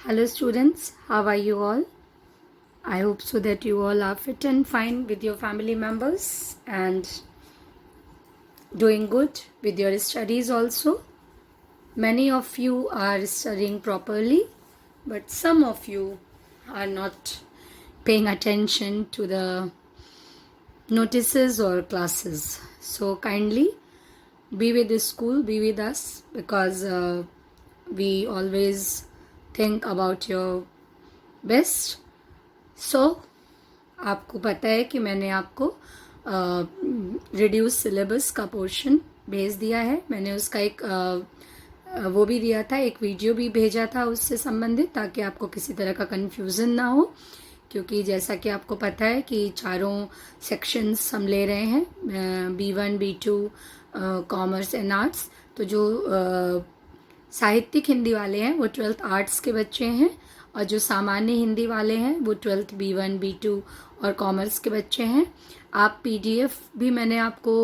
Hello students, how are you all? I hope so that you all are fit and fine with your family members and doing good with your studies also. Many of you are studying properly, but some of you are not paying attention to the notices or classes. So kindly be with the school, be with us, because we always think about your best. सो आपको पता है कि मैंने आपको reduce syllabus का portion भेज दिया है। मैंने उसका एक वो भी दिया था, एक वीडियो भी भेजा था उससे संबंधित, ताकि आपको किसी तरह का कन्फ्यूज़न ना हो, क्योंकि जैसा कि आपको पता है कि चारों सेक्शंस हम ले रहे हैं, B1 B2 commerce and arts. तो जो साहित्यिक हिंदी वाले हैं वो 12th आर्ट्स के बच्चे हैं, और जो सामान्य हिंदी वाले हैं वो 12th B1 B2 और कॉमर्स के बच्चे हैं। आप PDF भी मैंने आपको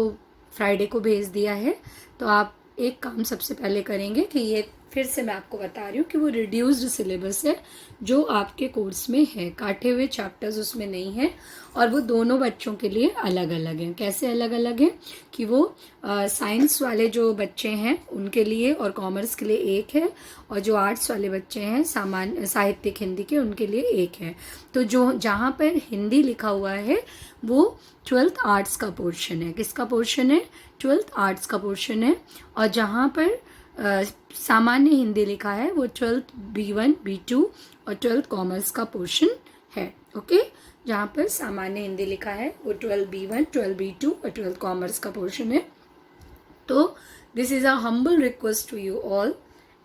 फ्राइडे को भेज दिया है। तो आप एक काम सबसे पहले करेंगे कि ये फिर से मैं आपको बता रही हूँ कि वो रिड्यूस्ड सिलेबस है जो आपके कोर्स में है, काटे हुए चैप्टर्स उसमें नहीं है, और वो दोनों बच्चों के लिए अलग अलग हैं। कैसे अलग अलग हैं कि वो साइंस वाले जो बच्चे हैं उनके लिए और कॉमर्स के लिए एक है, और जो आर्ट्स वाले बच्चे हैं सामान्य साहित्यिक हिंदी के उनके लिए एक है। तो जो जहाँ पर हिंदी लिखा हुआ है वो 12th आर्ट्स का पोर्शन है। किसका पोर्शन है? 12th आर्ट्स का पोर्शन है। और जहाँ पर सामान्य हिंदी लिखा है वो 12th B1 B2 और 12th कॉमर्स का पोर्शन है। ओके, जहाँ पर सामान्य हिंदी लिखा है वो 12th B1 12th B2 और 12th कॉमर्स का पोर्शन है। तो this is a humble request to you all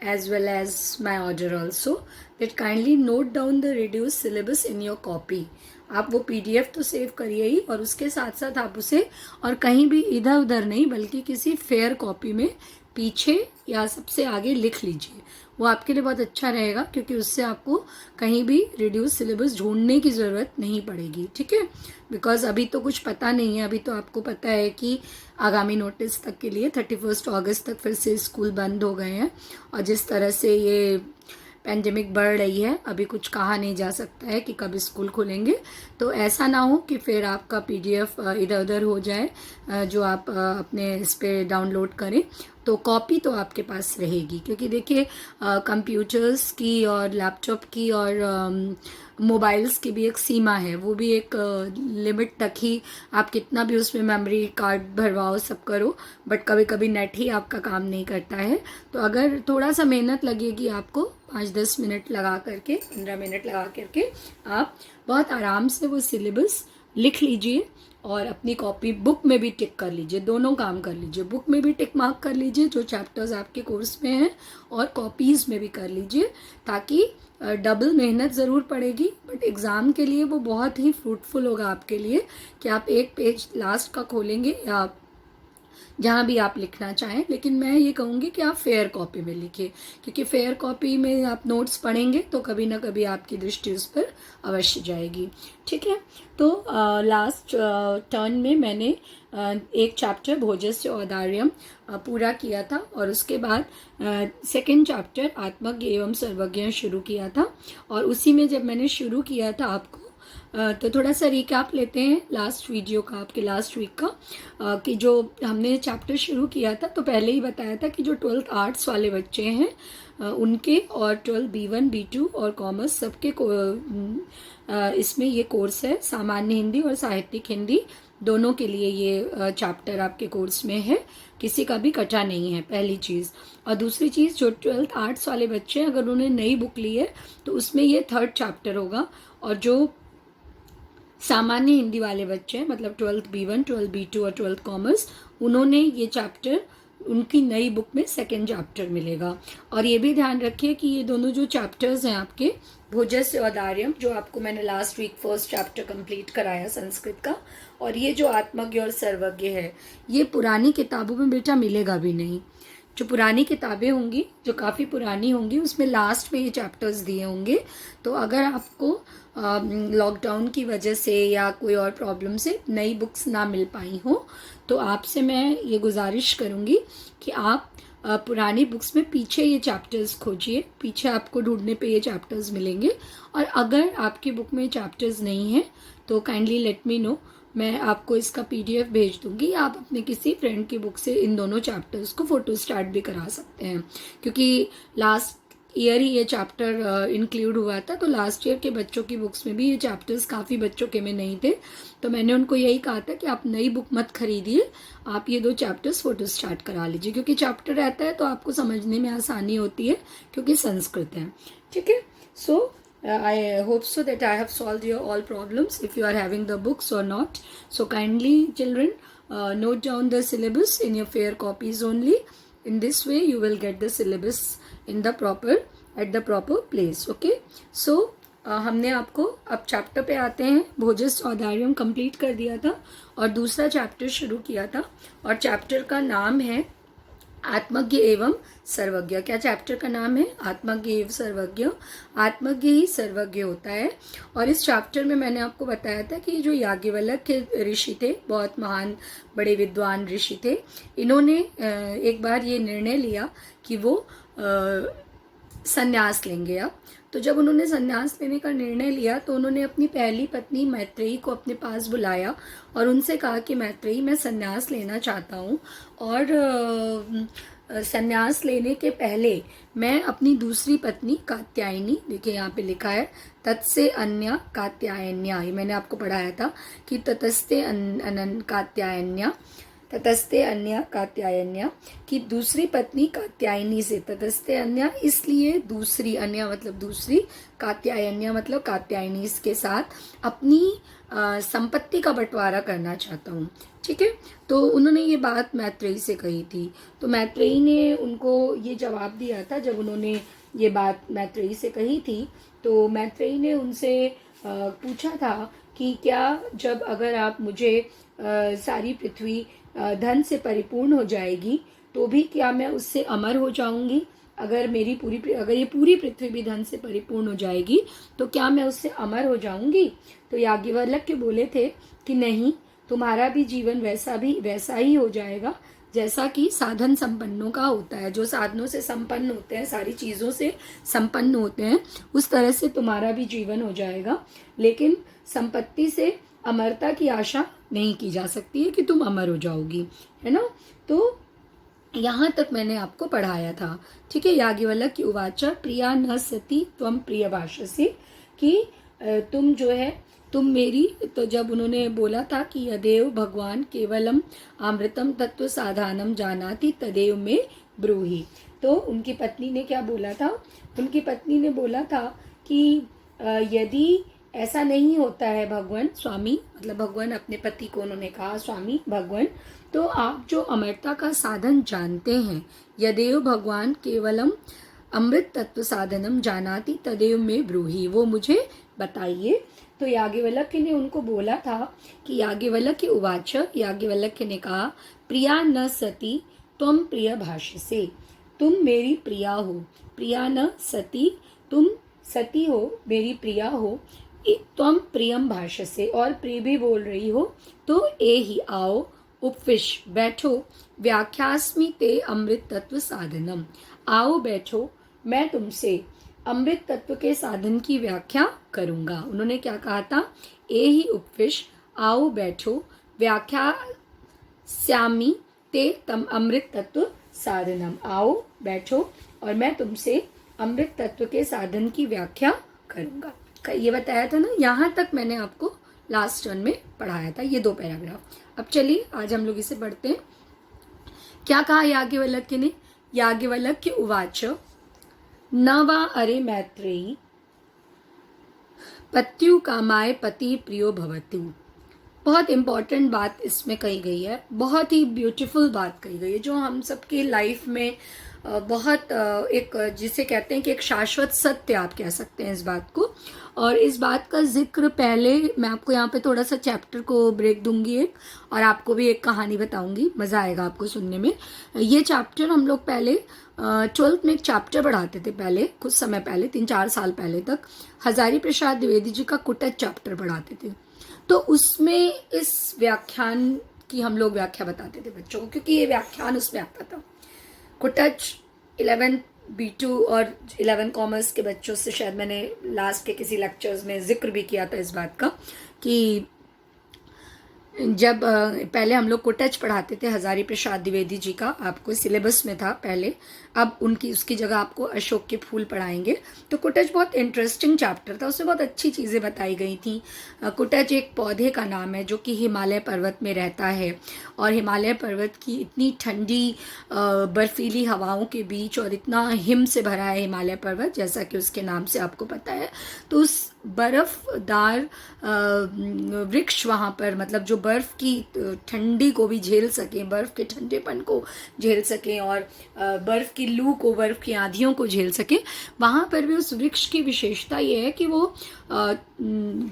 as well as my order also that kindly note down the reduced syllabus in your copy. आप वो PDF तो save करिए ही, और उसके साथ साथ आप उसे और कहीं भी इधर उधर नहीं बल्कि किसी फेयर कॉपी में पीछे या सबसे आगे लिख लीजिए। वो आपके लिए बहुत अच्छा रहेगा, क्योंकि उससे आपको कहीं भी रिड्यूस सिलेबस ढूंढने की ज़रूरत नहीं पड़ेगी। ठीक है, बिकॉज अभी तो कुछ पता नहीं है। अभी तो आपको पता है कि आगामी नोटिस तक के लिए 31 अगस्त तक फिर से स्कूल बंद हो गए हैं, और जिस तरह से ये पेंडेमिक बढ़ रही है अभी कुछ कहा नहीं जा सकता है कि कब स्कूल खुलेंगे। तो ऐसा ना हो कि फिर आपका PDF इधर उधर हो जाए जो आप अपने इस पर डाउनलोड करें। तो कॉपी तो आपके पास रहेगी, क्योंकि देखिए कंप्यूटर्स की और लैपटॉप की और मोबाइल्स की भी एक सीमा है, वो भी एक लिमिट तक ही आप कितना भी उसमें मेमोरी कार्ड भरवाओ सब करो, बट कभी कभी नेट ही आपका काम नहीं करता है। तो अगर थोड़ा सा मेहनत लगेगी आपको, 5-10 मिनट लगा करके 15 मिनट लगा करके आप बहुत आराम से वो सिलेबस लिख लीजिए, और अपनी कॉपी बुक में भी टिक कर लीजिए। दोनों काम कर लीजिए, बुक में भी टिक मार्क कर लीजिए जो चैप्टर्स आपके कोर्स में हैं, और कॉपीज़ में भी कर लीजिए, ताकि डबल मेहनत ज़रूर पड़ेगी बट एग्ज़ाम के लिए वो बहुत ही फ्रूटफुल होगा आपके लिए कि आप एक पेज लास्ट का खोलेंगे या जहाँ भी आप लिखना चाहें। लेकिन मैं ये कहूँगी कि आप फेयर कॉपी में लिखिए, क्योंकि फेयर कॉपी में आप नोट्स पढ़ेंगे तो कभी ना कभी आपकी दृष्टि उस पर अवश्य जाएगी। ठीक है, तो लास्ट टर्न में मैंने एक चैप्टर भोजस्य औदार्यम पूरा किया था, और उसके बाद सेकंड चैप्टर आत्मज्ञ एवं सर्वज्ञ शुरू किया था। और उसी में जब मैंने शुरू किया था आपको तो थोड़ा सा रिकैप लेते हैं लास्ट वीडियो का, आपके लास्ट वीक का, कि जो हमने चैप्टर शुरू किया था तो पहले ही बताया था कि जो 12th आर्ट्स वाले बच्चे हैं उनके, और 12th B1 B2 और कॉमर्स सबके इसमें ये कोर्स है। सामान्य हिंदी और साहित्यिक हिंदी दोनों के लिए ये चैप्टर आपके कोर्स में है, किसी का भी कटा नहीं है, पहली चीज़। और दूसरी चीज़, जो 12th आर्ट्स वाले बच्चे हैं अगर उन्होंने नई बुक ली है तो उसमें ये 3rd चैप्टर होगा, और जो सामान्य हिंदी वाले बच्चे हैं मतलब 12th B1 12th B2 और 12th कॉमर्स, उन्होंने ये चैप्टर उनकी नई बुक में 2nd चैप्टर मिलेगा। और ये भी ध्यान रखिए कि ये दोनों जो चैप्टर्स हैं आपके भोजस्य औदार्यम, जो आपको मैंने last week 1st chapter complete कराया संस्कृत का, और ये जो आत्मज्ञ और सर्वज्ञ है, ये पुरानी किताबों में बेटा मिलेगा भी नहीं। जो पुरानी किताबें होंगी, जो काफ़ी पुरानी होंगी, उसमें लास्ट में ये चैप्टर्स दिए होंगे। तो अगर आपको लॉकडाउन की वजह से या कोई और प्रॉब्लम से नई बुक्स ना मिल पाई हो, तो आपसे मैं ये गुजारिश करूँगी कि आप पुरानी बुक्स में पीछे ये चैप्टर्स खोजिए, पीछे आपको ढूंढने पे ये चैप्टर्स मिलेंगे। और अगर आपकी बुक में चैप्टर्स नहीं है तो काइंडली लेट मी नो, मैं आपको इसका PDF भेज दूंगी। आप अपने किसी फ्रेंड की बुक से इन दोनों चैप्टर्स को फोटो स्टार्ट भी करा सकते हैं, क्योंकि लास्ट ईयर ही ये चैप्टर इंक्लूड हुआ था। तो लास्ट ईयर के बच्चों की बुक्स में भी ये चैप्टर्स काफ़ी बच्चों के में नहीं थे, तो मैंने उनको यही कहा था कि आप नई बुक मत खरीदिए, आप ये 2 चैप्टर्स फोटो स्टार्ट करा लीजिए, क्योंकि चैप्टर रहता है तो आपको समझने में आसानी होती है, क्योंकि संस्कृत है। ठीक है, सो I hope so that I have solved your all problems if you are having the books or not. So kindly children, note down the syllabus in your fair copies only. In this way you will get the syllabus in the proper at the proper place. Okay, so हमने आपको अब chapter पे आते हैं। भोजस औदार्यम complete कर दिया था और दूसरा चैप्टर शुरू किया था, और चैप्टर का नाम है आत्मज्ञ एवं सर्वज्ञ। क्या चैप्टर का नाम है? आत्मज्ञ एवं सर्वज्ञ। आत्मज्ञ ही सर्वज्ञ होता है। और इस चैप्टर में मैंने आपको बताया था कि जो याज्ञवल्क्य के ऋषि थे, बहुत महान बड़े विद्वान ऋषि थे, इन्होंने एक बार ये निर्णय लिया कि वो संन्यास लेंगे। अब तो जब उन्होंने संन्यास लेने का निर्णय लिया तो उन्होंने अपनी पहली पत्नी मैत्रेयी को अपने पास बुलाया और उनसे कहा कि मैत्रेयी, मैं संन्यास लेना चाहता हूँ, और संन्यास लेने के पहले मैं अपनी दूसरी पत्नी कात्यायनी, देखिए यहाँ पे लिखा है तत्से अन्या कात्यायन्या, ये मैंने आपको पढ़ाया था कि ततस्ते कात्यायन्या, ततस्ते अन्या कात्यायन्या, कि दूसरी पत्नी कात्यायनी से, ततस्ते अन्या इसलिए दूसरी, अन्या मतलब दूसरी, कात्यायन्या मतलब कात्यायनी के साथ अपनी संपत्ति का बंटवारा करना चाहता हूँ। ठीक है, तो उन्होंने ये बात मैत्रेयी से कही थी। तो मैत्रेयी ने उनको ये जवाब दिया था, जब उन्होंने ये बात मैत्रेयी से कही थी तो मैत्रेयी ने उनसे पूछा था कि क्या जब अगर आप मुझे सारी पृथ्वी धन से परिपूर्ण हो जाएगी तो भी क्या मैं उससे अमर हो जाऊंगी? अगर ये पूरी पृथ्वी भी धन से परिपूर्ण हो जाएगी तो क्या मैं उससे अमर हो जाऊंगी? तो याज्ञवल्क्य बोले थे कि नहीं, तुम्हारा भी जीवन वैसा ही हो जाएगा जैसा कि साधन संपन्नों का होता है। जो साधनों से संपन्न होते हैं, सारी चीज़ों से संपन्न होते हैं, उस तरह से तुम्हारा भी जीवन हो जाएगा। लेकिन संपत्ति से अमरता की आशा नहीं की जा सकती है कि तुम अमर हो जाओगी, है ना। तो यहाँ तक मैंने आपको पढ़ाया था। ठीक है, याज्ञवल्क्य उवाच प्रिया न सती त्वं प्रिय भाषसे, कि तुम जो है तुम मेरी, तो जब उन्होंने बोला था कि यदेव भगवान केवलम अमृतम तत्व साधानम जानाति तदेव में ब्रूहि, तो उनकी पत्नी ने क्या बोला था? उनकी पत्नी ने बोला था कि यदि ऐसा नहीं होता है भगवान, स्वामी मतलब भगवान, अपने पति को उन्होंने कहा स्वामी भगवान, तो आप जो अमरता का साधन जानते हैं, यदेव भगवान केवलम अमृत तत्व साधनम जानाति तदेव में ब्रूहि, वो मुझे बताइए। तो याज्ञवल्क्य ने उनको बोला था कि याज्ञवल्क्य उवाच, याज्ञवल्क्य ने कहा प्रिया न सती त्वं प्रिय भाषसे, तुम मेरी प्रिया हो। प्रिया न सती, तुम सती हो, मेरी प्रिया हो। त्वं प्रियम भाषसे, और प्रिय भी बोल रही हो। तो ए ही आओ, उपविश बैठो, व्याख्यास्मि ते अमृत तत्व साधनम, आओ बैठो, मैं तुमसे अमृत तत्व के साधन की व्याख्या करूंगा। उन्होंने क्या कहा था? ए ही उपविश, आओ बैठो, व्याख्या श्यामी ते तम अमृत तत्व साधनम, आओ बैठो और मैं तुमसे अमृत तत्व के साधन की व्याख्या करूंगा। ये बताया था ना, यहाँ तक मैंने आपको लास्ट टर्न में पढ़ाया था, ये 2 पैराग्राफ। अब चलिए आज हम लोग इसे पढ़ते हैं। क्या कहा याज्ञवल्क्य ने? याज्ञवल्क्य उवाच न वा अरे मैत्रेयी पत्यु कामाय पति प्रियो भवतु। बहुत इंपॉर्टेंट बात इसमें कही गई है, बहुत ही ब्यूटीफुल बात कही गई है, जो हम सबकी लाइफ में बहुत एक, जिसे कहते हैं कि एक शाश्वत सत्य आप कह सकते हैं इस बात को। और इस बात का जिक्र पहले मैं आपको यहाँ पे थोड़ा सा चैप्टर को ब्रेक दूंगी एक, और आपको भी एक कहानी बताऊंगी, मज़ा आएगा आपको सुनने में। ये चैप्टर हम लोग पहले 12th में एक चैप्टर पढ़ाते थे, पहले कुछ समय पहले, 3-4 साल पहले तक हजारी प्रसाद द्विवेदी जी का कुटच चैप्टर पढ़ाते थे। तो उसमें इस व्याख्यान की हम लोग व्याख्या बताते थे बच्चों को, क्योंकि ये व्याख्यान उसमें आता था। कुटच 11 B2 और 11 कॉमर्स के बच्चों से शायद मैंने लास्ट के किसी लेक्चर्स में जिक्र भी किया था इस बात का कि जब पहले हम लोग को टच पढ़ाते थे हजारी प्रसाद द्विवेदी जी का, आपको सिलेबस में था पहले, अब उसकी जगह आपको अशोक के फूल पढ़ाएंगे। तो कुटच बहुत इंटरेस्टिंग चैप्टर था, उसमें बहुत अच्छी चीज़ें बताई गई थी। कुटच एक पौधे का नाम है जो कि हिमालय पर्वत में रहता है, और हिमालय पर्वत की इतनी ठंडी बर्फीली हवाओं के बीच और इतना हिम से भरा है हिमालय पर्वत, जैसा कि उसके नाम से आपको पता है। तो उस बर्फदार वृक्ष वहाँ पर, मतलब जो बर्फ की ठंडी को भी झेल सकें, बर्फ के ठंडेपन को झेल सकें और बर्फ की लू को, बर्फ की आंधियों को झेल सकें, वहाँ पर भी उस वृक्ष की विशेषता ये है कि वो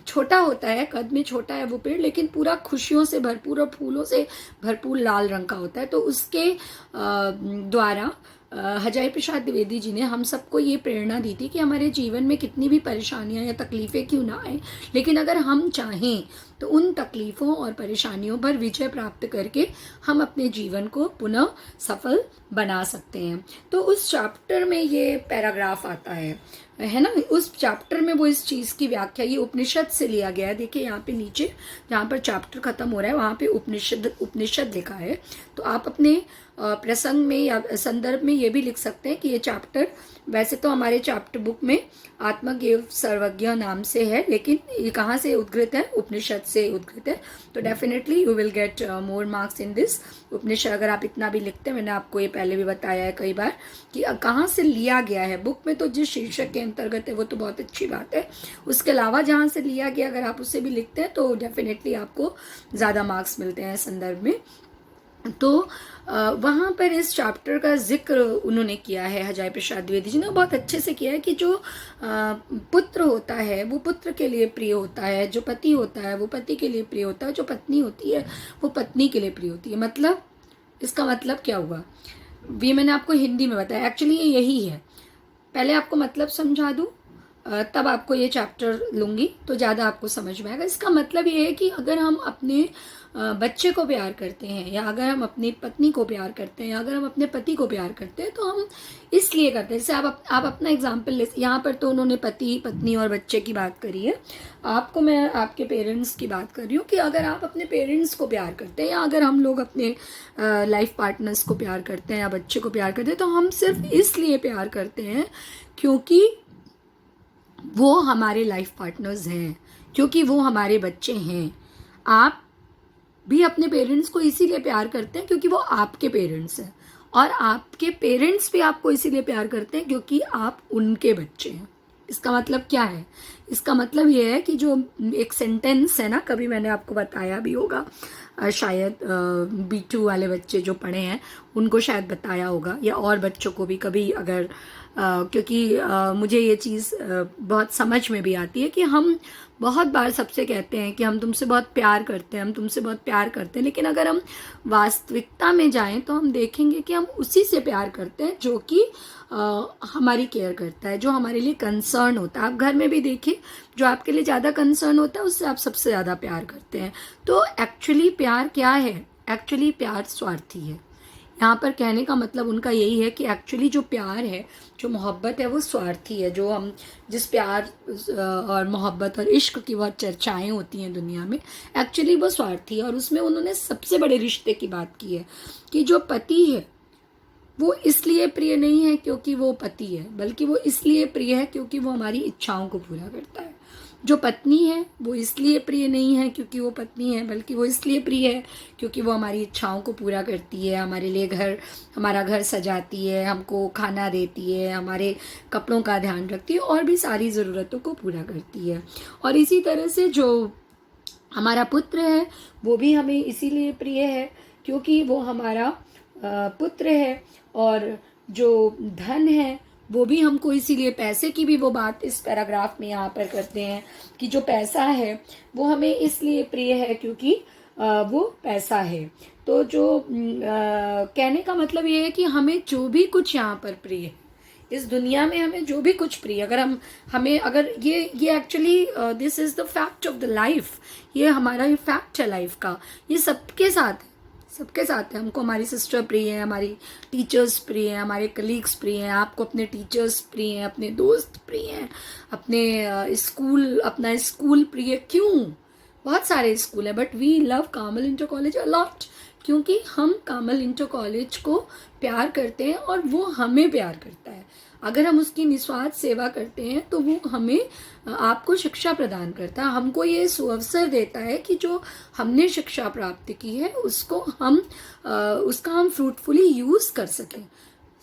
छोटा होता है, कद में छोटा है वो पेड़, लेकिन पूरा खुशियों से भरपूर और फूलों से भरपूर लाल रंग का होता है। तो उसके द्वारा हजारी प्रसाद द्विवेदी जी ने हम सबको ये प्रेरणा दी थी कि हमारे जीवन में कितनी भी परेशानियां या तकलीफ़ें क्यों ना आए, लेकिन अगर हम चाहें तो उन तकलीफ़ों और परेशानियों पर विजय प्राप्त करके हम अपने जीवन को पुनः सफल बना सकते हैं। तो उस चैप्टर में ये पैराग्राफ आता है ना, उस चैप्टर में वो इस चीज़ की व्याख्या, ये उपनिषद से लिया गया है। देखिए यहाँ पे नीचे जहाँ पर चैप्टर खत्म हो रहा है वहाँ पे उपनिषद लिखा है। तो आप अपने प्रसंग में या संदर्भ में ये भी लिख सकते हैं कि ये चैप्टर, वैसे तो हमारे चैप्टर बुक में आत्मज्ञेय सर्वज्ञ नाम से है, लेकिन ये कहाँ से उद्गृत है? उपनिषद से उद्गृत है। तो definitely you will get more marks in this Upanishad, अगर आप इतना भी लिखते हैं। मैंने आपको ये पहले भी बताया है कई बार कि कहाँ से लिया गया है। बुक में तो जिस शीर्षक के अंतर्गत है वो तो बहुत अच्छी बात है, उसके अलावा जहाँ से लिया गया अगर आप उसे भी लिखते हैं तो डेफिनेटली आपको ज़्यादा मार्क्स मिलते हैं संदर्भ में। तो वहाँ पर इस चैप्टर का जिक्र उन्होंने किया है, हजारी प्रसाद द्विवेदी जी ने बहुत अच्छे से किया है कि जो पुत्र होता है वो पुत्र के लिए प्रिय होता है, जो पति होता है वो पति के लिए प्रिय होता है, जो पत्नी होती है वो पत्नी के लिए प्रिय होती है। मतलब इसका मतलब क्या हुआ, ये मैंने आपको हिंदी में बताया। एक्चुअली ये यही है, पहले आपको मतलब समझा दूँ तब आपको ये चैप्टर लूँगी तो ज़्यादा आपको समझ में आएगा। इसका मतलब ये है कि अगर हम अपने बच्चे को प्यार करते हैं, या अगर हम अपनी पत्नी को प्यार करते हैं, या अगर हम अपने पति को प्यार करते हैं, तो हम इसलिए करते हैं। जैसे आप अपना एग्जाम्पल ले, यहाँ पर तो उन्होंने पति पत्नी और बच्चे की बात करी है, आपको मैं आपके पेरेंट्स की बात कर रही हूँ कि अगर आप अपने पेरेंट्स को प्यार करते हैं, या अगर हम लोग अपने लाइफ पार्टनर्स को प्यार करते हैं या बच्चे को प्यार करते हैं, तो हम सिर्फ इसलिए प्यार करते हैं क्योंकि वो हमारे लाइफ पार्टनर्स हैं, क्योंकि वो हमारे बच्चे हैं। आप भी अपने पेरेंट्स को इसीलिए प्यार करते हैं क्योंकि वो आपके पेरेंट्स हैं, और आपके पेरेंट्स भी आपको इसीलिए प्यार करते हैं क्योंकि आप उनके बच्चे हैं। इसका मतलब क्या है? इसका मतलब ये है कि जो एक सेंटेंस है ना, कभी मैंने आपको बताया भी होगा, शायद B2 वाले बच्चे जो पढ़े हैं उनको शायद बताया होगा, या और बच्चों को भी कभी अगर क्योंकि मुझे ये चीज़ बहुत समझ में भी आती है कि हम बहुत बार सबसे कहते हैं कि हम तुमसे बहुत प्यार करते हैं, हम तुमसे बहुत प्यार करते हैं, लेकिन अगर हम वास्तविकता में जाएं तो हम देखेंगे कि हम उसी से प्यार करते हैं जो कि हमारी केयर करता है, जो हमारे लिए कंसर्न होता है। आप घर में भी देखिए, जो आपके लिए ज़्यादा कंसर्न होता है उससे आप सबसे ज़्यादा प्यार करते हैं। तो एक्चुअली प्यार क्या है? एक्चुअली प्यार स्वार्थी है। यहाँ पर कहने का मतलब उनका यही है कि एक्चुअली जो प्यार है, जो मोहब्बत है, वो स्वार्थी है। जो हम जिस प्यार और मोहब्बत और इश्क की बहुत चर्चाएं होती हैं दुनिया में, एक्चुअली वो स्वार्थी है। और उसमें उन्होंने सबसे बड़े रिश्ते की बात की है कि जो पति है वो इसलिए प्रिय नहीं है क्योंकि वो पति है, बल्कि वो इसलिए प्रिय है क्योंकि वो हमारी इच्छाओं को पूरा करता है। जो पत्नी है वो इसलिए प्रिय नहीं है क्योंकि वो पत्नी है, बल्कि वो इसलिए प्रिय है क्योंकि वो हमारी इच्छाओं को पूरा करती है, हमारे लिए हमारा घर सजाती है, हमको खाना देती है, हमारे कपड़ों का ध्यान रखती है, और भी सारी ज़रूरतों को पूरा करती है। और इसी तरह से जो हमारा पुत्र है वो भी हमें इसीलिए प्रिय है क्योंकि वो हमारा पुत्र है। और जो धन है वो भी हमको इसीलिए, पैसे की भी वो बात इस पैराग्राफ में यहाँ पर करते हैं कि जो पैसा है वो हमें इसलिए प्रिय है क्योंकि वो पैसा है। तो जो कहने का मतलब ये है कि हमें जो भी कुछ यहाँ पर प्रिय है इस दुनिया में, हमें जो भी कुछ प्रिय, अगर ये actually this is the fact of the life, ये हमारा फैक्ट है लाइफ का, ये सबके साथ है, सबके साथ है। हमको हमारी सिस्टर प्रिय है, हमारी टीचर्स प्रिय हैं, हमारे कलीग्स प्रिय हैं, आपको अपने टीचर्स प्रिय हैं, अपने दोस्त प्रिय हैं, अपना स्कूल प्रिय। क्यों? बहुत सारे स्कूल है, but we love Kamal inter college a lot, क्योंकि हम कामल इंटर कॉलेज को प्यार करते हैं और वो हमें प्यार करता है। अगर हम उसकी निस्वार्थ सेवा करते हैं तो वो हमें आपको शिक्षा प्रदान करता है, हमको ये सुअवसर देता है कि जो हमने शिक्षा प्राप्त की है उसका हम फ्रूटफुली यूज कर सकें।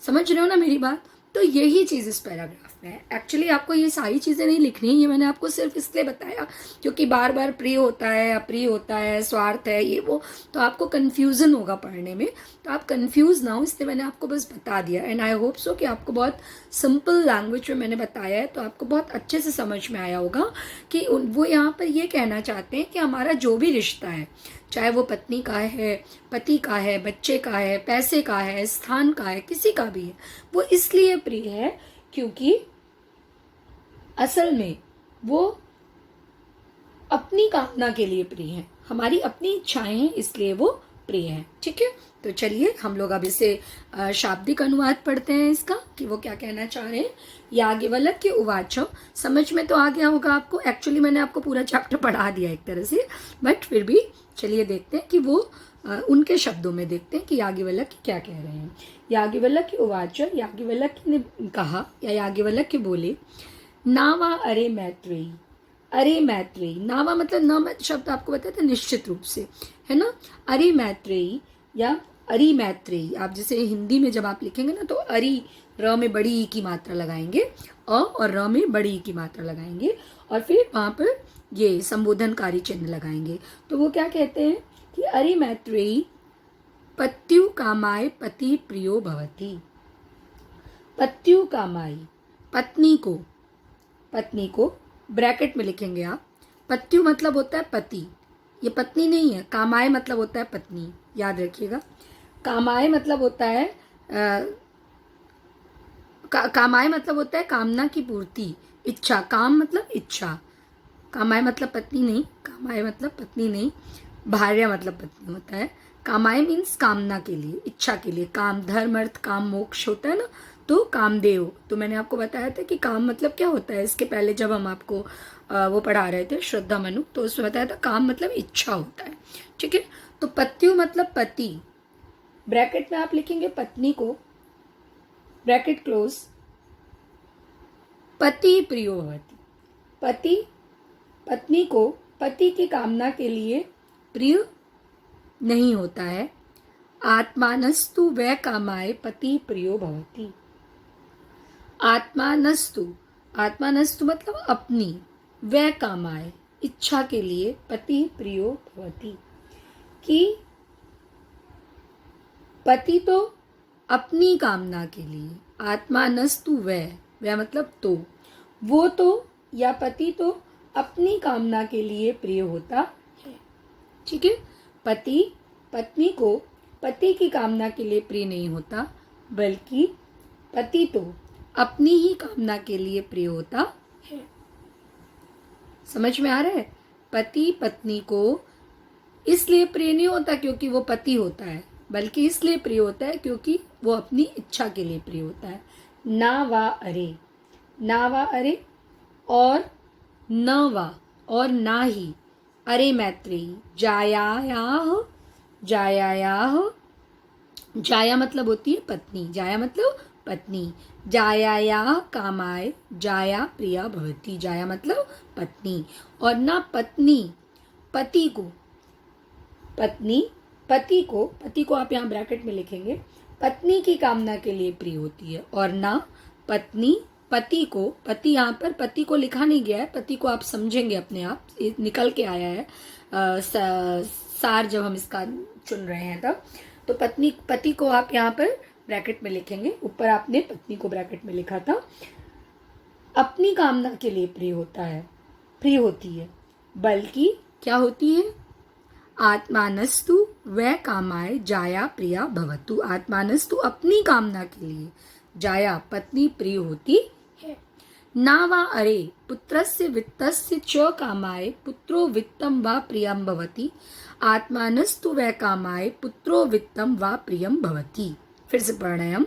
समझ रहे हो ना मेरी बात? तो यही चीज़ इस पैराग्राफ में है। एक्चुअली आपको ये सारी चीज़ें नहीं लिखनी, ये मैंने आपको सिर्फ इसलिए बताया क्योंकि बार बार प्रिय होता है, अप्रिय होता है, स्वार्थ है, ये वो, तो आपको कन्फ्यूज़न होगा पढ़ने में, तो आप कन्फ्यूज़ ना हो, इसलिए मैंने आपको बस बता दिया। एंड आई होप सो कि आपको बहुत सिंपल लैंग्वेज में मैंने बताया है, तो आपको बहुत अच्छे से समझ में आया होगा कि वो यहाँ पर ये कहना चाहते हैं कि हमारा जो भी रिश्ता है, चाहे वो पत्नी का है, पति का है, बच्चे का है, पैसे का है, स्थान का है, किसी का भी है, वो इसलिए प्रिय है क्योंकि असल में वो अपनी कामना के लिए प्रिय है, हमारी अपनी इच्छाएं हैं, इसलिए वो प्रिय है। ठीक है, तो चलिए हम लोग अब इसे शाब्दिक अनुवाद पढ़ते हैं इसका कि वो क्या कहना चाह रहे हैं। याज्ञवल्क्य उवाच, समझ में तो आ गया होगा आपको। एक्चुअली मैंने आपको पूरा चैप्टर पढ़ा दिया एक तरह से, बट फिर भी चलिए देखते हैं कि वो उनके शब्दों में देखते हैं कि याज्ञवल्क्य क्या कह रहे हैं। याज्ञवल्क्य उवाच, याज्ञवल्क्य ने कहा या याज्ञवल्क्य बोले, नावा अरे मैत्रेयी, अरे मैत्रेयी, नावा मतलब न शब्द आपको बताया था निश्चित रूप से, है ना। अरे मैत्रेयी या अरि मैत्रेयी, आप जैसे हिंदी में जब आप लिखेंगे ना तो अरि, र में बड़ी ई की मात्रा लगाएंगे, अ और र में बड़ी ई की मात्रा लगाएंगे और फिर वहाँ पर ये संबोधनकारी चिन्ह लगाएंगे। तो वो क्या कहते हैं कि अरे मैत्रेयी पत्यु कामाय पति प्रियो भवति। पत्यु कामाय, पत्नी को ब्रैकेट में लिखेंगे आप। पत्यु मतलब होता है पति, ये पत्नी नहीं है। कामाय मतलब होता है पत्नी, याद रखिएगा। कामाय मतलब होता है कामाय मतलब होता है कामना की पूर्ति, इच्छा। काम मतलब इच्छा, कामाय मतलब पत्नी नहीं, कामाय मतलब पत्नी नहीं, भार्या मतलब पत्नी होता है। कामाय मीन्स कामना के लिए, इच्छा के लिए। काम धर्म अर्थ काम मोक्ष होता है ना, तो कामदेव। तो मैंने आपको बताया था कि काम मतलब क्या होता है, इसके पहले जब हम आपको वो पढ़ा रहे थे श्रद्धा मनु, तो उसमें बताया था काम मतलब इच्छा होता है। ठीक है, तो पत्यु मतलब पति, ब्रैकेट में आप लिखेंगे पत्नी को, ब्रैकेट क्लोज, पति प्रियो भवति। पति पत्नी को पति की कामना के लिए प्रिय नहीं होता है। आत्मानस्तु वै कामाय पति प्रियो भवति। आत्मानस्तु, आत्मानस्तु मतलब अपनी, वै कामाय इच्छा के लिए, पति प्रियो भवति, कि पति तो अपनी कामना के लिए, आत्मानस्तु वै, वै मतलब तो, वो तो या पति तो अपनी कामना के लिए प्रिय होता है। ठीक है, पति पत्नी को पति की कामना के लिए प्रिय नहीं होता, बल्कि पति तो अपनी ही कामना के लिए प्रिय होता है। समझ में आ रहा है? पति पत्नी को इसलिए प्रिय नहीं होता क्योंकि वो पति होता है, बल्कि इसलिए प्रिय होता है क्योंकि वो अपनी इच्छा के लिए प्रिय होता है। ना वा अरे, ना वा अरे और न वा और ना ही, अरे मैत्रेयी जायायाह, जायायाह, जाया मतलब होती है पत्नी, जाया मतलब पत्नी, जायायाह कामाय जाया प्रिया भवति, जाया मतलब पत्नी, और ना पत्नी पति को, पत्नी पति को आप यहाँ ब्रैकेट में लिखेंगे, पत्नी की कामना के लिए प्रिय होती है, और ना पत्नी पति को, पति यहाँ पर पति को लिखा नहीं गया है, पति को आप समझेंगे अपने आप, निकल के आया है सार जब हम इसका चुन रहे हैं तब। तो पति को आप यहाँ पर ब्रैकेट में लिखेंगे, ऊपर आपने पत्नी को ब्रैकेट में लिखा था। अपनी कामना के लिए प्रिय होता है, प्रिय होती है, बल्कि क्या होती है, आत्मानस्तु वै कामाय जाया प्रिया भवतु। आत्मानस्तु अपनी कामना के लिए, जाया पत्नी प्रिय होती है। ना वा अरे पुत्रस्य वित्तस्य च कामाय पुत्रो वित्तं वा प्रियं भवति आत्मानस्तु वै कामाय पुत्रो वित्तं वा प्रियं भवति। फिर से पढ़ रहे हैं हम।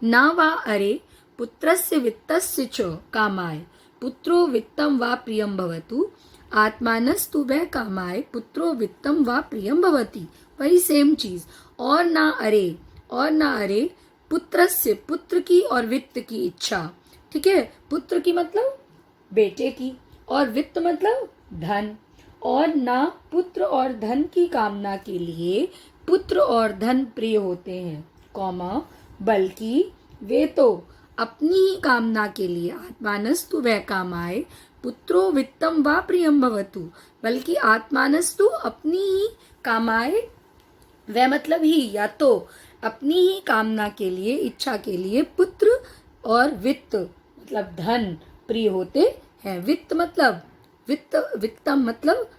ना वा अरे पुत्रस्य वित्तस्य च कामाय पुत्रो वित्तं वा प्रियं भवतु आत्मानस्तु वै कामाय पुत्रो वित्तं वा प्रियं भवति। वही सेम चीज। और ना अरे पुत्रस्य पुत्र की और वित्त की इच्छा। ठीक है, पुत्र की मतलब बेटे की और वित्त मतलब धन। और ना पुत्र और धन की कामना के लिए पुत्र और धन प्रिय होते हैं, कौमा बल्कि वे तो अपनी ही कामना के लिए आत्मानस्तु वै कामाय पुत्रो वित्तम वा प्रियम भवतु, बल्कि आत्मानस्तु अपनी ही कामाय, वह मतलब ही या तो अपनी ही कामना के लिए इच्छा के लिए पुत्र और वित्त मतलब धन प्रिय होते हैं। वित्तम मतलब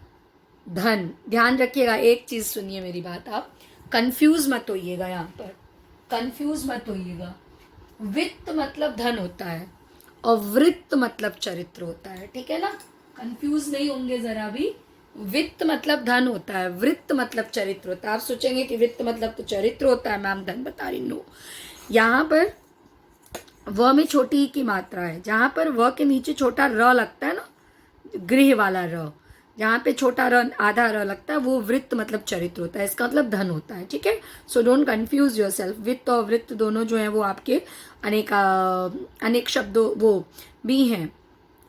धन। ध्यान रखिएगा, एक चीज सुनिए मेरी बात, आप कंफ्यूज मत होइएगा, यहाँ पर कंफ्यूज मत होइएगा। वित्त मतलब धन होता है और वृत्त मतलब चरित्र होता है, ठीक है ना, कंफ्यूज नहीं होंगे जरा भी। वित्त मतलब धन होता है, वृत्त मतलब चरित्र होता है। आप सोचेंगे कि वित्त मतलब तो चरित्र होता है, मैम धन बता रही। नो, यहाँ पर व में छोटी ही की मात्रा है। जहां पर व के नीचे छोटा र लगता है ना, गृह वाला र, जहां पे छोटा र आधा र लगता है, वो वृत्त मतलब चरित्र होता है, इसका मतलब धन होता है। ठीक है, सो डोंट कंफ्यूज योरसेल्फ। वित्त और वृत्त दोनों जो है वो आपके अनेक शब्दों वो भी हैं,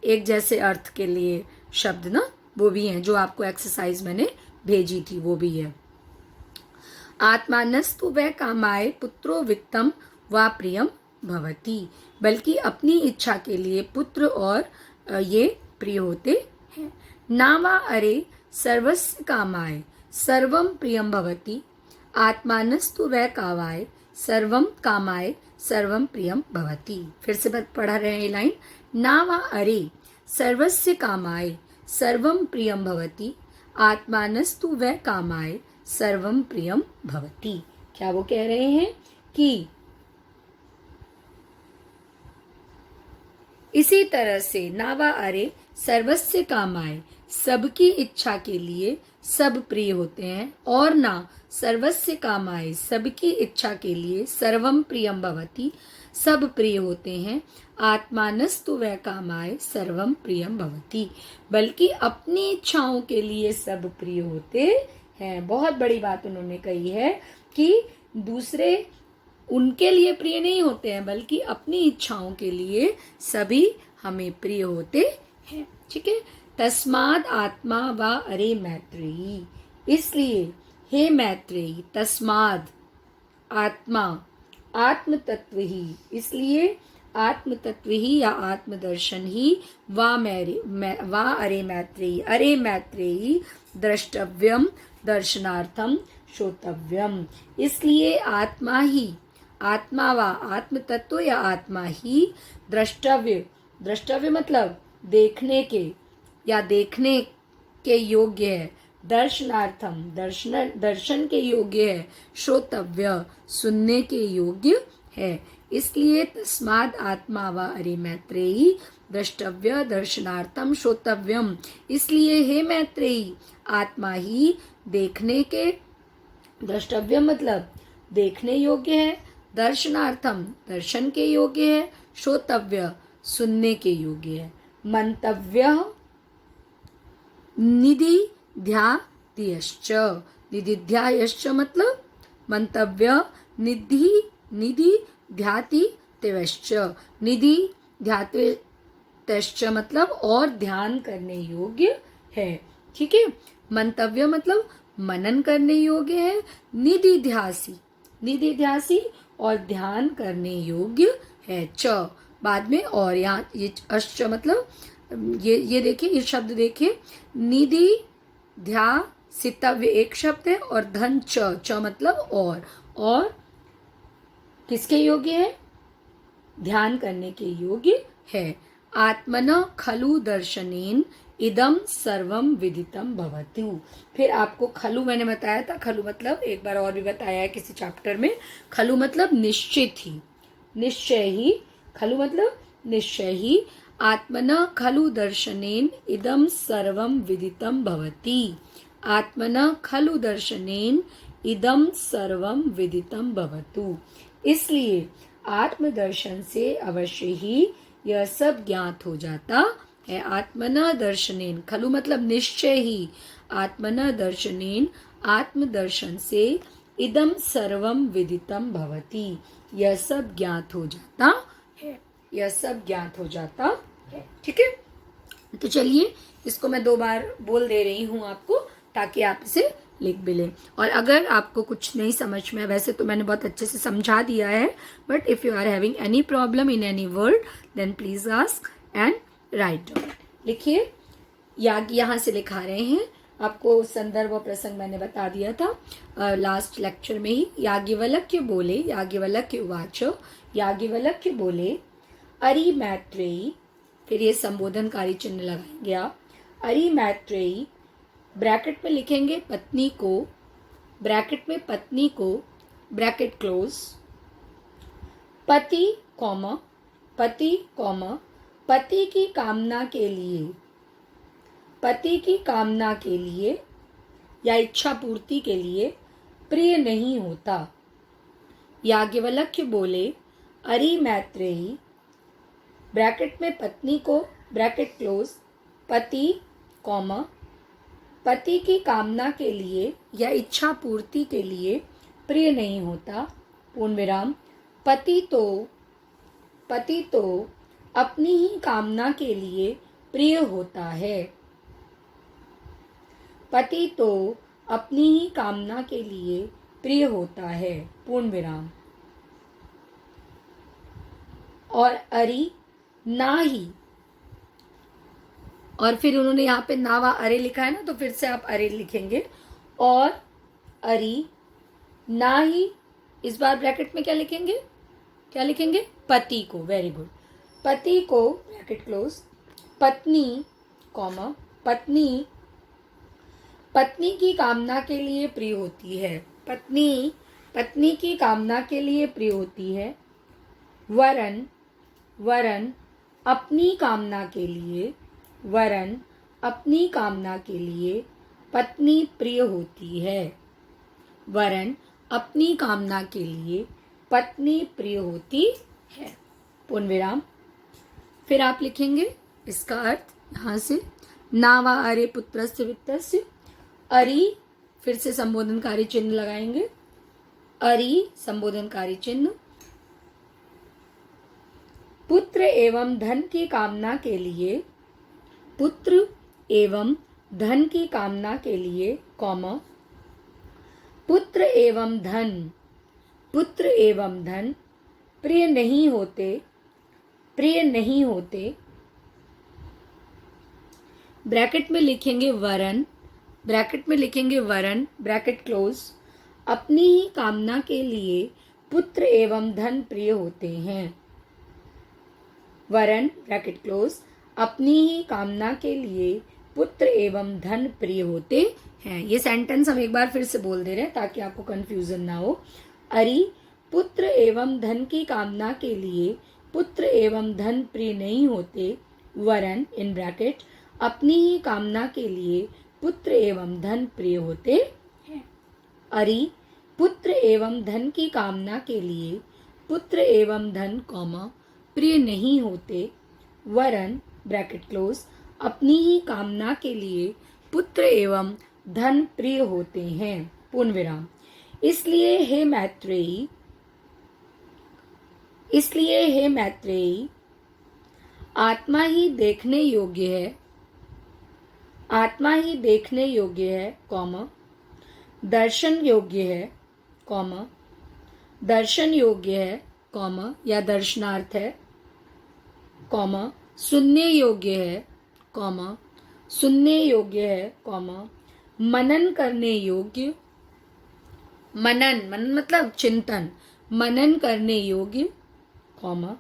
एक जैसे अर्थ के लिए शब्द ना, वो भी हैं जो आपको एक्सरसाइज मैंने भेजी थी, वो भी है। आत्मानस्तु वै कामाय पुत्रो वित्तम वा प्रियम भवति, बल्कि अपनी इच्छा के लिए पुत्र और ये प्रिय होते हैं। ना वा अरे सर्वस्य कामाय सर्वम प्रियम भवति आत्मानस्तु वै कावाय सर्वम कामाय सर्वम प्रियम भवति। फिर से पढ़ा रहे हैं लाइन। ना वा अरे सर्वस्य कामाय सर्वम प्रियम भवति आत्मानस्तु वै कामाय सर्वम प्रियम भवति। क्या वो कह रहे हैं कि इसी तरह से ना वा अरे सर्वस्य कामाय सबकी इच्छा के लिए सब प्रिय होते हैं, और ना सर्वस्य कामाय सबकी इच्छा के लिए सर्वम प्रियम भवति सब प्रिय होते हैं। आत्मानस्तु वै कामाय सर्वम प्रियम भवति, बल्कि अपनी इच्छाओं के लिए सब प्रिय होते हैं। बहुत बड़ी बात उन्होंने कही है कि दूसरे उनके लिए प्रिय नहीं होते हैं, बल्कि अपनी इच्छाओं के लिए सभी हमें प्रिय होते हैं। ठीक है, तस्माद आत्मा वा अरे मैत्रेयी, इसलिए हे मैत्रेयी, तस्माद आत्मा आत्म तत्व ही, इसलिए आत्म तत्व ही या आत्मदर्शन ही वा अरे मैत्रेयी, अरे मैत्रेयी द्रष्टव्यम दर्शनार्थम श्रोतव्यम, इसलिए आत्मा ही, आत्मा वा आत्म तत्व या आत्मा ही द्रष्टव्य, द्रष्टव्य मतलब देखने के या देखने के योग्य है, दर्शनार्थम दर्शन के योग्य है, श्रोतव्य सुनने के योग्य है। इसलिए तस्माद आत्मा वा अरे मैत्रेयी द्रष्टव्य दर्शनार्थम श्रोतव्यम, इसलिए हे मैत्रेयी आत्मा ही देखने के, द्रष्टव्य मतलब देखने योग्य है, दर्शनार्थम दर्शन के योग्य है, श्रोतव्य सुनने के योग्य है। मंतव्य निधिध्यायश्च, निधिध्यायश्च मतलब मंतव्य, निधि ध्याति तेवश्च, निधि ध्याते तेश्च मतलब और ध्यान करने योग्य है। ठीक है, मंतव्य मतलब मनन करने योग्य है, निधिध्यासी और ध्यान करने योग्य है। च बाद में और यहाँ ये अश्च मतलब ये देखिए, ये शब्द देखिए, निधि ध्यासितव्य एक शब्द है और धन च मतलब और किसके योग्य है, ध्यान करने के योग्य है। आत्मन खलु दर्शनेन इदम सर्वम विदितम भवतु। फिर आपको खलु मैंने बताया था, खलु मतलब एक बार और भी बताया है किसी चैप्टर में, खलु मतलब निश्चित ही, निश्चय ही, खलु मतलब निश्चय ही। आत्मनः खलु दर्शनेन इदं सर्वं विदितं भवति। आत्मनः खलु दर्शनेन इदं सर्वं विदितं भवतु। इसलिए आत्मदर्शन से अवश्य ही यह सब ज्ञात हो जाता है। आत्मनः दर्शनेन, खलु मतलब निश्चय ही, आत्मनः दर्शनेन आत्मदर्शन से इदम सर्वम विदितम भवति, यह सब ज्ञात हो जाता है। यह सब ज्ञात हो जाता है। ठीक है, तो चलिए इसको मैं 2 बार बोल दे रही हूँ आपको, ताकि आप इसे लिख भी लें। और अगर आपको कुछ नहीं समझ में, वैसे तो मैंने बहुत अच्छे से समझा दिया है, but if you are having any problem in any word then please ask and write down. लिखिए, यहाँ से लिखा रहे हैं। आपको संदर्भ और प्रसंग मैंने बता दिया था लास्ट लेक्चर में ही। याज्ञवल्क्य बोले, याज्ञवल्क्य उवाच, याज्ञवल्क्य बोले, अरि मैत्रेयी, फिर ये संबोधनकारी चिन्ह लगाएंगे आप। अरि मैत्रेयी, ब्रैकेट में लिखेंगे पत्नी को, ब्रैकेट में पत्नी को, ब्रैकेट क्लोज, पति कॉमा, पति कॉमा, पति की कामना के लिए, पति की कामना के लिए या इच्छा पूर्ति के लिए प्रिय नहीं होता। याज्ञवल्क्य बोले, अरि मैत्रेयी, ब्रैकेट में पत्नी को, ब्रैकेट क्लोज, पति कॉमा, पति की कामना के लिए या इच्छा पूर्ति के लिए प्रिय नहीं होता, पूर्ण विराम, पति तो अपनी ही कामना के लिए प्रिय होता है। पति तो अपनी ही कामना के लिए प्रिय होता है, पूर्ण विराम। और अरि ना ही, और फिर उन्होंने यहाँ पे नावा अरे लिखा है ना, तो फिर से आप अरे लिखेंगे। और अरि ना ही, इस बार ब्रैकेट में क्या लिखेंगे, क्या लिखेंगे, पति को, वेरी गुड, पति को, ब्रैकेट क्लोज, पत्नी कॉमा, पत्नी, पत्नी की कामना के लिए प्रिय होती है, पत्नी, पत्नी की कामना के लिए प्रिय होती है। वरन, वरन अपनी कामना के लिए, वरन अपनी कामना के लिए पत्नी प्रिय होती है। वरन अपनी कामना के लिए पत्नी प्रिय होती है, पूर्ण विराम। फिर आप लिखेंगे इसका अर्थ यहाँ से, नावा अरे पुत्रस्य वित्तस्य, अरि, फिर से संबोधनकारी चिन्ह लगाएंगे, अरि संबोधनकारी चिन्ह, पुत्र एवं धन की कामना के लिए, पुत्र एवं धन की कामना के लिए, कॉमा, पुत्र एवं धन, पुत्र एवं धन प्रिय नहीं होते, प्रिय नहीं होते, ब्रैकेट में लिखेंगे वरन, ब्रैकेट में लिखेंगे वरन, ब्रैकेट क्लोज, अपनी ही कामना के लिए पुत्र एवं धन प्रिय होते हैं। वरन, ब्रैकेट क्लोज, अपनी ही कामना के लिए पुत्र एवं धन प्रिय होते हैं। ये सेंटेंस हम एक बार फिर से बोल दे रहे हैं ताकि आपको कंफ्यूजन ना हो। अरि, पुत्र एवं धन की कामना के लिए पुत्र एवं धन प्रिय नहीं होते। वरन, इन ब्रैकेट, अपनी ही कामना के लिए पुत्र एवं धन प्रिय होते हैं। अरि, पुत्र एवं धन की कामना के लिए पुत्र एवं धन कॉमा प्रिय नहीं होते। वरन, ब्रैकेट क्लोज, अपनी ही कामना के लिए पुत्र एवं धन प्रिय होते हैं, पूर्ण विराम। इसलिए हे मैत्रेयी, इसलिए हे मैत्रेयी, आत्मा ही देखने योग्य है, आत्मा ही देखने योग्य है, कॉमा, दर्शन योग्य है, कॉमा, दर्शन योग्य है, कॉमा, या दर्शनार्थ है, कॉमा, सुनने योग्य है, कॉमा, सुनने योग्य है, कॉमा, मनन करने योग्य, मनन, मनन मतलब चिंतन, मनन करने योग्य, कॉमा,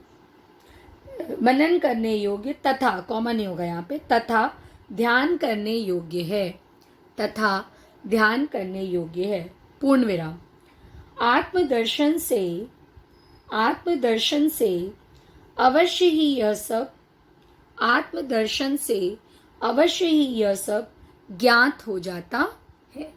मनन करने योग्य, तथा, कॉमा नहीं होगा यहाँ पे, तथा ध्यान करने योग्य है, तथा ध्यान करने योग्य है, पूर्ण विराम। आत्मदर्शन से, आत्मदर्शन से अवश्य ही यह सब, आत्मदर्शन से अवश्य ही यह सब ज्ञात हो जाता है।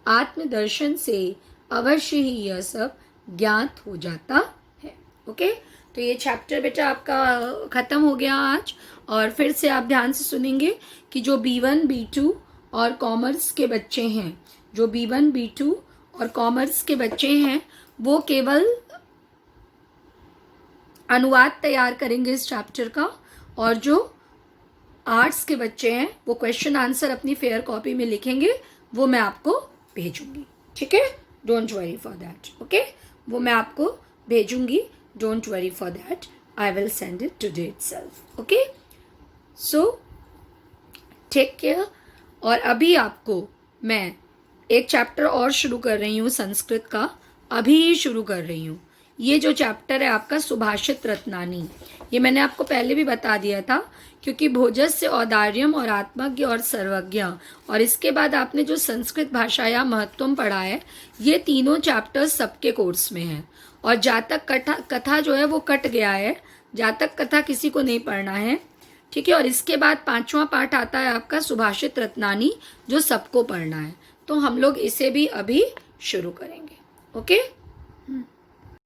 आत्मदर्शन से अवश्य ही यह सब ज्ञात हो जाता है। ओके, तो ये चैप्टर बेटा आपका खत्म हो गया आज। और फिर से आप ध्यान से सुनेंगे कि जो B1 B2 और कॉमर्स के बच्चे हैं, जो B1 B2 और कॉमर्स के बच्चे हैं, वो केवल अनुवाद तैयार करेंगे इस चैप्टर का, और जो आर्ट्स के बच्चे हैं वो क्वेश्चन आंसर अपनी फेयर कॉपी में लिखेंगे, वो मैं आपको भेजूंगी। ठीक है, don't worry for that. Okay, वो मैं आपको भेजूंगी, don't worry for that, I will send it today itself. Okay, so take care. और अभी आपको मैं एक चैप्टर और शुरू कर रही हूँ संस्कृत का, अभी ही शुरू कर रही हूँ। ये जो चैप्टर है आपका सुभाषित रत्नानी, ये मैंने आपको पहले भी बता दिया था, क्योंकि भोजस्य औदार्यम और आत्मज्ञ और सर्वज्ञ, और इसके बाद आपने जो संस्कृत भाषा या महत्वम पढ़ा है, ये तीनों चैप्टर्स सबके कोर्स में हैं। और जातक कथा जो है वो कट गया है, जातक कथा किसी को नहीं पढ़ना है। ठीक है, और इसके बाद 5वां पाठ आता है आपका सुभाषित रत्नानी, जो सबको पढ़ना है। तो हम लोग इसे भी अभी शुरू करेंगे। ओके।